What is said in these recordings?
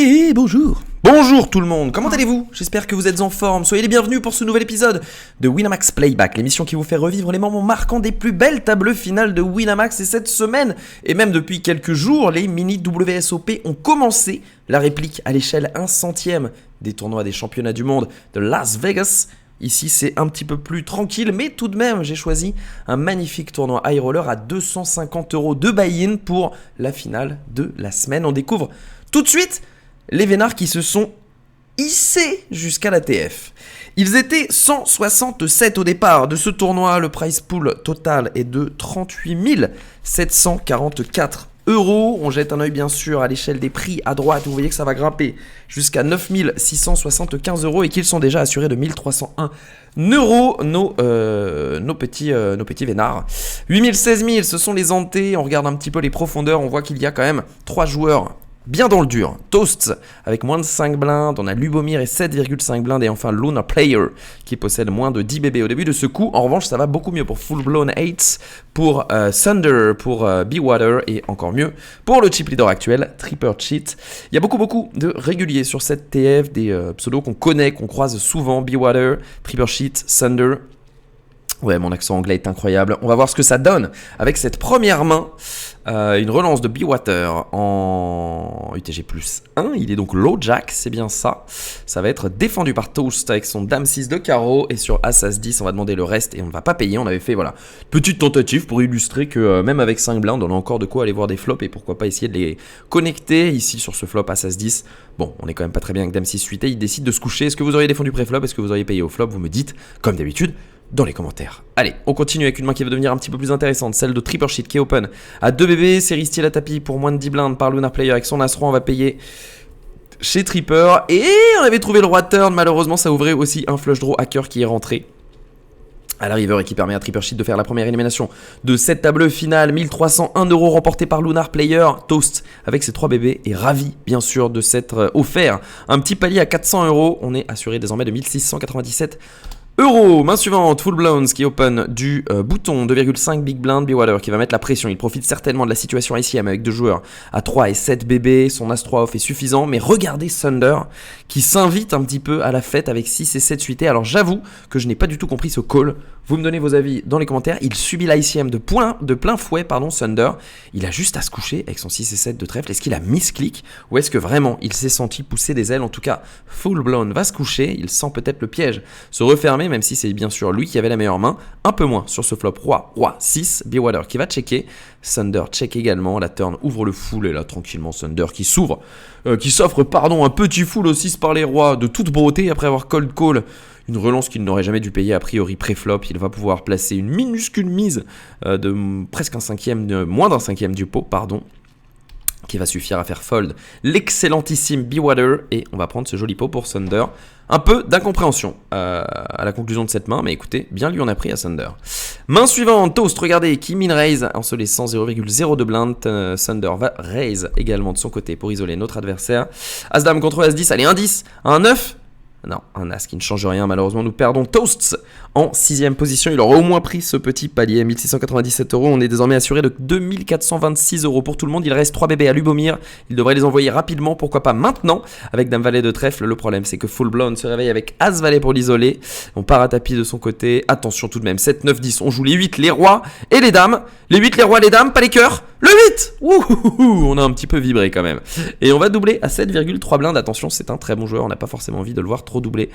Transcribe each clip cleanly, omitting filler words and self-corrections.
Et bonjour. Bonjour tout le monde, comment allez-vous? J'espère que vous êtes en forme, soyez les bienvenus pour ce nouvel épisode de Winamax Playback, l'émission qui vous fait revivre les moments marquants des plus belles tables finales de Winamax. Et cette semaine, et même depuis quelques jours, les mini WSOP ont commencé la réplique à l'échelle 1/100e des tournois des championnats du monde de Las Vegas. Ici, c'est un petit peu plus tranquille, mais tout de même, j'ai choisi un magnifique tournoi high roller à 250 € de buy-in pour la finale de la semaine. On découvre tout de suite les vénards qui se sont hissés jusqu'à la TF. Ils étaient 167 au départ de ce tournoi. Le prize pool total est de 38 744 €. On jette un œil bien sûr à l'échelle des prix à droite. Vous voyez que ça va grimper jusqu'à 9 675 € et qu'ils sont déjà assurés de 1301 €. Nos petits vénards. 8 000, 16 000, ce sont les hantés. On regarde un petit peu les profondeurs. On voit qu'il y a quand même 3 joueurs bien dans le dur. Toasts avec moins de 5 blindes, on a Lubomir et 7,5 blindes, et enfin Lunar Player qui possède moins de 10 bébés au début de ce coup. En revanche, ça va beaucoup mieux pour Full Blown 8, pour Thunder, pour Be Water, et encore mieux pour le chip leader actuel, Tripper Cheat. Il y a beaucoup de réguliers sur cette TF, des pseudos qu'on connaît, qu'on croise souvent, Be Water, Tripper Cheat, Thunder. Ouais, mon accent anglais est incroyable. On va voir ce que ça donne avec cette première main. Une relance de Be Water en UTG plus 1. Il est donc low jack, c'est bien ça. Ça va être défendu par Toast avec son Dame 6 de carreau. Et sur As As 10, on va demander le reste et on ne va pas payer. On avait fait voilà, petite tentative pour illustrer que même avec 5 blindes, on a encore de quoi aller voir des flops et pourquoi pas essayer de les connecter ici sur ce flop As As 10. Bon, on est quand même pas très bien avec Dame 6 suité. Il décide de se coucher. Est-ce que vous auriez défendu pré-flop? Est-ce que vous auriez payé au flop? Vous me dites, comme d'habitude, dans les commentaires. Allez, on continue avec une main qui va devenir un petit peu plus intéressante, celle de Tripper Sheet qui est open à 2 bébés, série style à tapis pour moins de 10 blindes par Lunar Player avec son As-3, on va payer chez Tripper. Et on avait trouvé le roi turn, malheureusement ça ouvrait aussi un flush draw hacker qui est rentré à la river et qui permet à Tripper Sheet de faire la première élimination de cette table finale. 1301 € remporté par Lunar Player. Toast avec ses 3 bébés est ravi bien sûr de s'être offert un petit palier à 400 €. On est assuré désormais de 1697 €. Main suivante, Full Blowns qui open du bouton 2,5 big blind, Be Water qui va mettre la pression. Il profite certainement de la situation ICM avec 2 joueurs à 3 et 7 bébés. Son As-3 off est suffisant, mais regardez Thunder qui s'invite un petit peu à la fête avec 6 et 7 suités. Alors j'avoue que je n'ai pas du tout compris ce call. Vous me donnez vos avis dans les commentaires. Il subit l'ICM de plein fouet, Thunder. Il a juste à se coucher avec son 6 et 7 de trèfle. Est-ce qu'il a misclick ou est-ce que vraiment il s'est senti pousser des ailes? En tout cas, Full Blown va se coucher. Il sent peut-être le piège se refermer, même si c'est bien sûr lui qui avait la meilleure main. Un peu moins sur ce flop roi 6, Be Water qui va checker. Thunder check également. La turn ouvre le full et là tranquillement Thunder qui s'offre un petit full au 6 par les rois de toute beauté après avoir cold call. Une relance qu'il n'aurait jamais dû payer a priori pré-flop. Il va pouvoir placer une minuscule mise de presque moins d'un cinquième du pot, qui va suffire à faire fold l'excellentissime Be Water. Et on va prendre ce joli pot pour Thunder. Un peu d'incompréhension à la conclusion de cette main, mais écoutez, bien lui on a pris à Thunder. Main suivante, Toast, regardez, qui min raise en se laissant 0,02 blind. Thunder va raise également de son côté pour isoler notre adversaire. As-Dame contre As-10, allez, un 10, un 9. Non, un As qui ne change rien, malheureusement nous perdons Toasts en 6ème position. Il aura au moins pris ce petit palier, 1697 €. On est désormais assuré de 2426 € pour tout le monde. Il reste 3 bébés à Lubomir, il devrait les envoyer rapidement, pourquoi pas maintenant avec Dame Valet de trèfle. Le problème c'est que Full Blown se réveille avec As Valet pour l'isoler. On part à tapis de son côté, attention tout de même, 7, 9, 10, on joue les 8, les rois et les dames. Les 8, les rois, les dames, pas les cœurs. Le 8 Ouh, on a un petit peu vibré quand même. Et on va doubler à 7,3 blindes. Attention, c'est un très bon joueur, on n'a pas forcément envie de le voir trop doubler.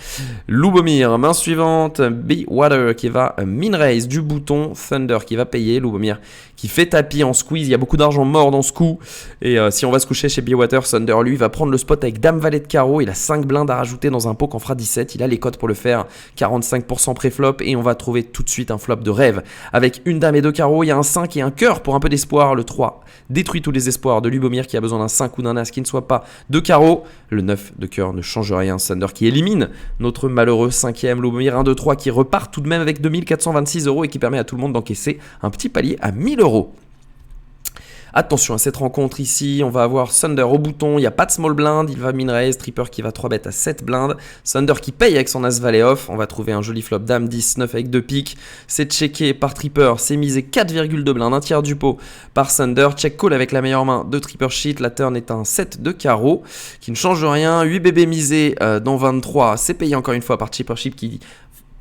Lubomir, main suivante, Be Water qui va min raise du bouton, Thunder qui va payer, Lubomir qui fait tapis en squeeze. Il y a beaucoup d'argent mort dans ce coup. Et si on va se coucher chez Be Water, Thunder lui va prendre le spot avec Dame Valet de carreau. Il a 5 blindes à rajouter dans un pot qu'en fera 17. Il a les cotes pour le faire, 45% pré-flop. Et on va trouver tout de suite un flop de rêve avec une dame et 2 carreaux. Il y a un 5 et un cœur pour un peu d'espoir. Le 3 détruit tous les espoirs de Lubomir qui a besoin d'un 5 ou d'un As qui ne soit pas de carreau. Le 9 de cœur ne change rien. Thunder qui élimine notre malheureux 5ème. Lubomir 1, 2, 3 qui repart tout de même avec 2426 € et qui permet à tout le monde d'encaisser un petit palier à 1000 €. Attention à cette rencontre ici, on va avoir Thunder au bouton, il n'y a pas de small blind, il va min raise, Tripper qui va 3 bet à 7 blindes, Thunder qui paye avec son as valet off, on va trouver un joli flop dame 10, 9 avec 2 piques, c'est checké par Tripper, c'est misé 4,2 blindes, un tiers du pot par Thunder, check call avec la meilleure main de Tripper Sheet, la turn est un 7 de carreau qui ne change rien, 8 bébés misés dans 23, c'est payé encore une fois par Tripper Sheet qui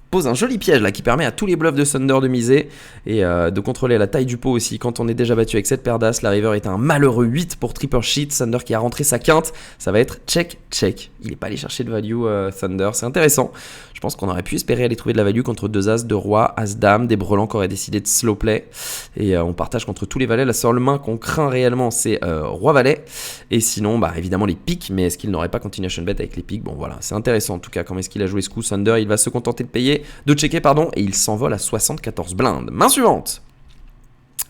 pose un joli piège là qui permet à tous les bluffs de Thunder de miser et de contrôler la taille du pot aussi quand on est déjà battu avec cette paire d'as. La river est un malheureux 8 pour Tripper Sheet, Thunder qui a rentré sa quinte, ça va être check check. Il n'est pas allé chercher de value Thunder, c'est intéressant. Je pense qu'on aurait pu espérer aller trouver de la value contre 2 as, 2 rois, as dame, des brelans qui auraient décidé de slow play et on partage contre tous les valets. La seule main qu'on craint réellement c'est roi valet et sinon évidemment les piques, mais est-ce qu'il n'aurait pas continuation bet avec les piques? Bon voilà, c'est intéressant en tout cas comment est-ce qu'il a joué ce coup. Thunder il va se contenter de checker et il s'envole à 74 blindes. Main suivante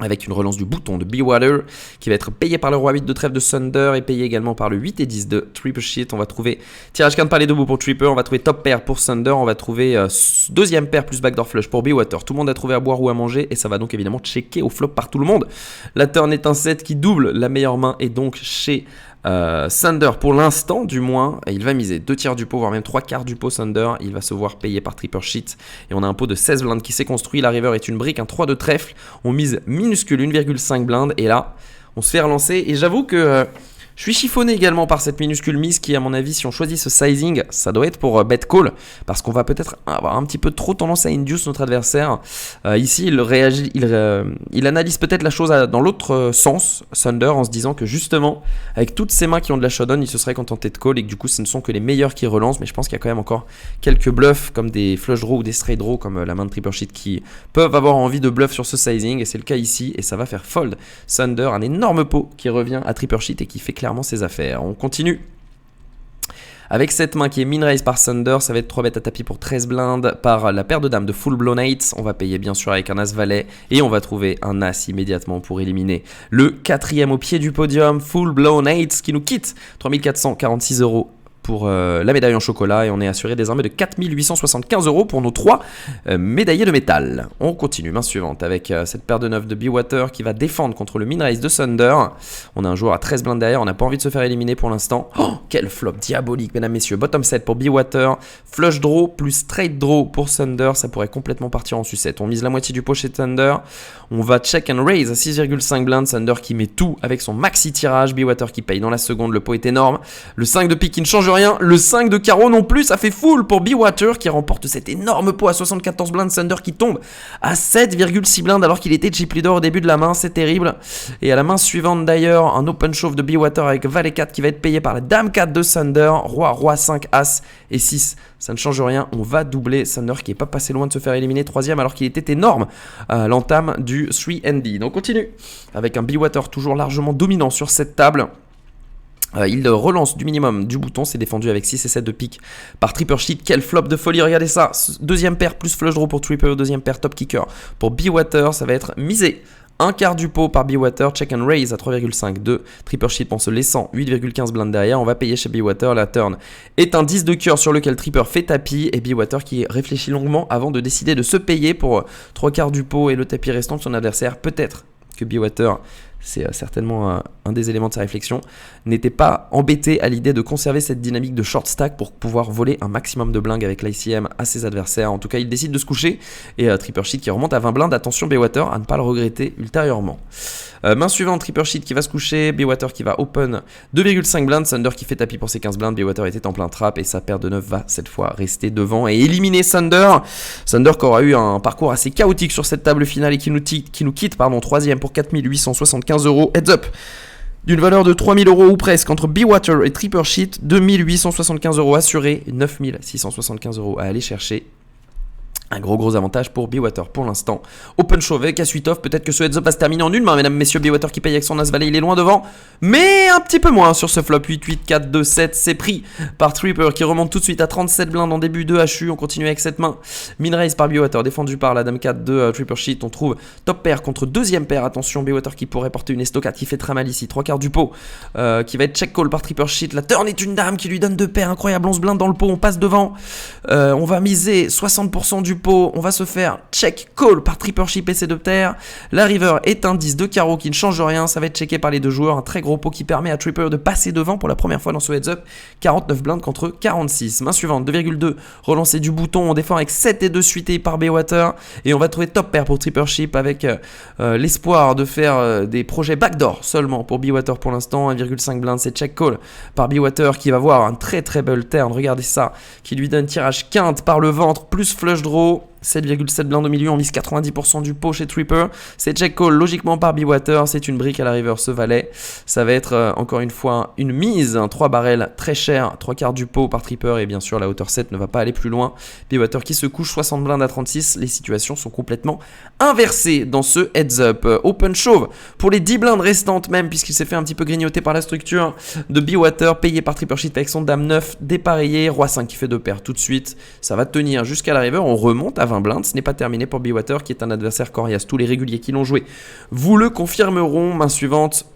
avec une relance du bouton de Bewater qui va être payé par le roi 8 de trèfle de Thunder et payé également par le 8 et 10 de Tripper Sheet. On va trouver tirage quinte par les deux bouts pour Tripper, on va trouver top pair pour Thunder, on va trouver deuxième paire plus backdoor flush pour Bewater. Tout le monde a trouvé à boire ou à manger et ça va donc évidemment checker au flop par tout le monde. La turn est un 7 qui double la meilleure main et donc chez Thunder pour l'instant du moins, il va miser 2 tiers du pot voire même 3 quarts du pot Thunder, il va se voir payé par Tripper Sheet et on a un pot de 16 blindes qui s'est construit, la river est une brique, un 3 de trèfle, on mise minuscule 1,5 blindes et là on se fait relancer et j'avoue que je suis chiffonné également par cette minuscule mise qui à mon avis si on choisit ce sizing ça doit être pour bet call parce qu'on va peut-être avoir un petit peu trop tendance à induce notre adversaire. Ici il réagit, il analyse peut-être la chose dans l'autre sens Thunder en se disant que justement avec toutes ces mains qui ont de la showdown il se serait contenté de call et que du coup ce ne sont que les meilleurs qui relancent, mais je pense qu'il y a quand même encore quelques bluffs comme des flush draws ou des straight draws comme la main de Tripper Sheet qui peuvent avoir envie de bluff sur ce sizing et c'est le cas ici et ça va faire fold Thunder, un énorme pot qui revient à Tripper Sheet et qui fait clairement ses affaires. On continue avec cette main qui est min raise par Thunder, ça va être 3 bêtes à tapis pour 13 blindes par la paire de dames de full blown 8. On va payer bien sûr avec un as valet et on va trouver un as immédiatement pour éliminer le quatrième au pied du podium, full blown 8 qui nous quitte 3446 € pour la médaille en chocolat et on est assuré désormais de 4875 € pour nos 3 médaillés de métal. On continue, main suivante avec cette paire de 9 de Bewater qui va défendre contre le min raise de Thunder. On a un joueur à 13 blindes derrière, on n'a pas envie de se faire éliminer pour l'instant. Oh, quel flop diabolique mesdames messieurs, bottom set pour Bewater, flush draw plus straight draw pour Thunder, ça pourrait complètement partir en sucette. On mise la moitié du pot chez Thunder, on va check and raise à 6,5 blindes, Thunder qui met tout avec son maxi tirage, Bewater qui paye dans la seconde, le pot est énorme, le 5 de pique qui ne change rien, le 5 de carreau non plus, ça fait full pour Bewater qui remporte cet énorme pot à 74 blindes, Thunder qui tombe à 7,6 blindes alors qu'il était chip leader au début de la main, c'est terrible. Et à la main suivante d'ailleurs, un open shove de Bewater avec valet 4 qui va être payé par la dame 4 de Thunder, roi 5, as et 6, ça ne change rien, on va doubler Thunder qui n'est pas passé loin de se faire éliminer troisième alors qu'il était énorme à l'entame du 3ND. Donc on continue avec un Bewater toujours largement dominant sur cette table. Il relance du minimum du bouton, c'est défendu avec 6 et 7 de pique par Tripper Sheet. Quel flop de folie, regardez ça. Deuxième paire plus flush draw pour Tripper, deuxième paire top kicker pour Bewater, ça va être misé. Un quart du pot par Bewater, check and raise à 3,5 de Tripper Sheet en se laissant 8,15 blindes derrière. On va payer chez Bewater, la turn est un 10 de cœur sur lequel Tripper fait tapis et Bewater qui réfléchit longuement avant de décider de se payer pour 3 quarts du pot et le tapis restant de son adversaire. Peut-être que Bewater, c'est certainement un des éléments de sa réflexion, n'était pas embêté à l'idée de conserver cette dynamique de short stack pour pouvoir voler un maximum de blindes avec l'ICM à ses adversaires. En tout cas, il décide de se coucher et Tripper Sheet qui remonte à 20 blindes. Attention Bewater à ne pas le regretter ultérieurement. Main suivante, Tripper Sheet qui va se coucher, Bewater qui va open 2,5 blindes, Thunder qui fait tapis pour ses 15 blindes, Bewater était en plein trap et sa paire de 9 va cette fois rester devant et éliminer Thunder. Thunder qui aura eu un parcours assez chaotique sur cette table finale et qui nous quitte troisième pour 4875 €. Heads up d'une valeur de 3000 € ou presque entre Bewater et Tripper Sheet, 2875 € assurés, 9675 € à aller chercher. Un gros avantage pour Bewater pour l'instant. Open shove avec à suite off, peut-être que ce heads up va se terminer en une main, mesdames, messieurs. Bewater qui paye avec son as valet, il est loin devant, mais un petit peu moins sur ce flop. 8-8, 4-2, 7, c'est pris par Tripper qui remonte tout de suite à 37 blindes en début de HU. On continue avec cette main. Min raise par Bewater, défendu par la dame 4 de Tripper Sheet. On trouve top pair contre deuxième paire. Attention, Bewater qui pourrait porter une estocade qui fait très mal ici. 3 quarts du pot qui va être check call par Tripper Sheet. La turn est une dame qui lui donne 2 paires. Incroyable, 11 blindes dans le pot, on passe devant. On va miser 60% du du pot, on va se faire check call par Tripper Ship et ses deux terres. La river est un 10 de carreau qui ne change rien, ça va être checké par les deux joueurs. Un très gros pot qui permet à Tripper de passer devant pour la première fois dans ce heads up. 49 blindes contre 46. Main suivante, 2,2, relancer du bouton, on défend avec 7 et 2 suités par Baywater. Et on va trouver top pair pour Tripper Ship avec l'espoir de faire des projets backdoor seulement pour Baywater pour l'instant. 1,5 blindes, c'est check call par Baywater qui va voir un très très bel turn, regardez ça, qui lui donne tirage quinte par le ventre plus flush draw. 7,7 blindes au milieu, on mise 90% du pot chez Tripper. C'est check call logiquement par Baywater, c'est une brique à la river ce valet. Ça va être encore une fois une mise, 3 barrels très cher, 3 quarts du pot par Tripper et bien sûr la hauteur 7 ne va pas aller plus loin. Baywater qui se couche 60 blindes à 36, les situations sont complètement inversées dans ce heads up. Open shove pour les 10 blindes restantes même puisqu'il s'est fait un petit peu grignoter par la structure de Baywater, payé par Tripper Shit avec son dame 9 dépareillé, roi 5 qui fait 2 paires tout de suite. Ça va tenir jusqu'à la river, on remonte à 20 blindes, ce n'est pas terminé pour Baywater qui est un adversaire coriace. Tous les réguliers qui l'ont joué vous le confirmeront. Main suivante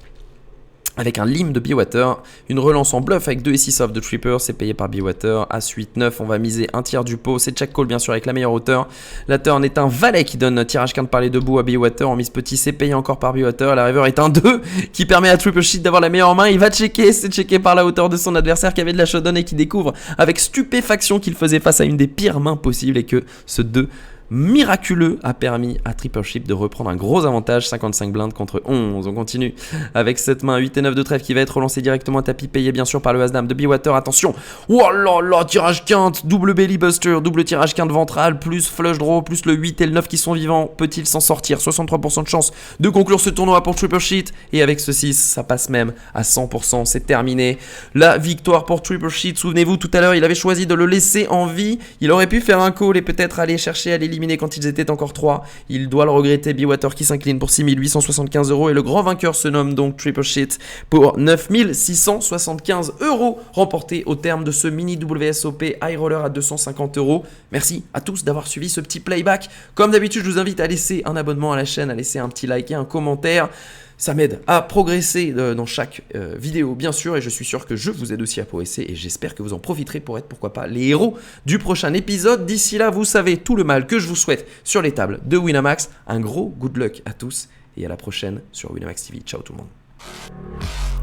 avec un lim de Baywater, une relance en bluff avec 2 et 6 off de Tripper, c'est payé par Baywater. As 8, 9, on va miser un tiers du pot, c'est check call bien sûr avec la meilleure hauteur. La turn est un valet qui donne tirage quinte par les deux bouts à Baywater, en mise petit, c'est payé encore par Baywater. La river est un 2 qui permet à Tripper Shit d'avoir la meilleure main, il va checker, c'est checké par la hauteur de son adversaire qui avait de la showdown et qui découvre avec stupéfaction qu'il faisait face à une des pires mains possibles et que ce 2 miraculeux a permis à Tripper Ship de reprendre un gros avantage, 55 blindes contre 11. On continue avec cette main 8 et 9 de trèfle qui va être relancé directement à tapis, payé bien sûr par le As-Dame de Baywater. Attention, oh là là, tirage quinte, double belly buster, double tirage quinte ventral, plus flush draw, plus le 8 et le 9 qui sont vivants. Peut-il s'en sortir? 63% de chance de conclure ce tournoi pour Tripper Shit. Et avec ce 6, ça passe même à 100%, c'est terminé. La victoire pour Tripper Shit. Souvenez-vous, tout à l'heure, il avait choisi de le laisser en vie. Il aurait pu faire un call et peut-être aller chercher à l'éliminer quand ils étaient encore 3. Il doit le regretter. Baywater qui s'incline pour 6875 € et le grand vainqueur se nomme donc Tripper Shit pour 9675 € remportés au terme de ce mini WSOP High Roller à 250 €. Merci à tous d'avoir suivi ce petit playback. Comme d'habitude, je vous invite à laisser un abonnement à la chaîne, à laisser un petit like et un commentaire. Ça m'aide à progresser dans chaque vidéo, bien sûr, et je suis sûr que je vous aide aussi à progresser, et j'espère que vous en profiterez pour être, pourquoi pas, les héros du prochain épisode. D'ici là, vous savez tout le mal que je vous souhaite sur les tables de Winamax. Un gros good luck à tous, et à la prochaine sur Winamax TV. Ciao tout le monde.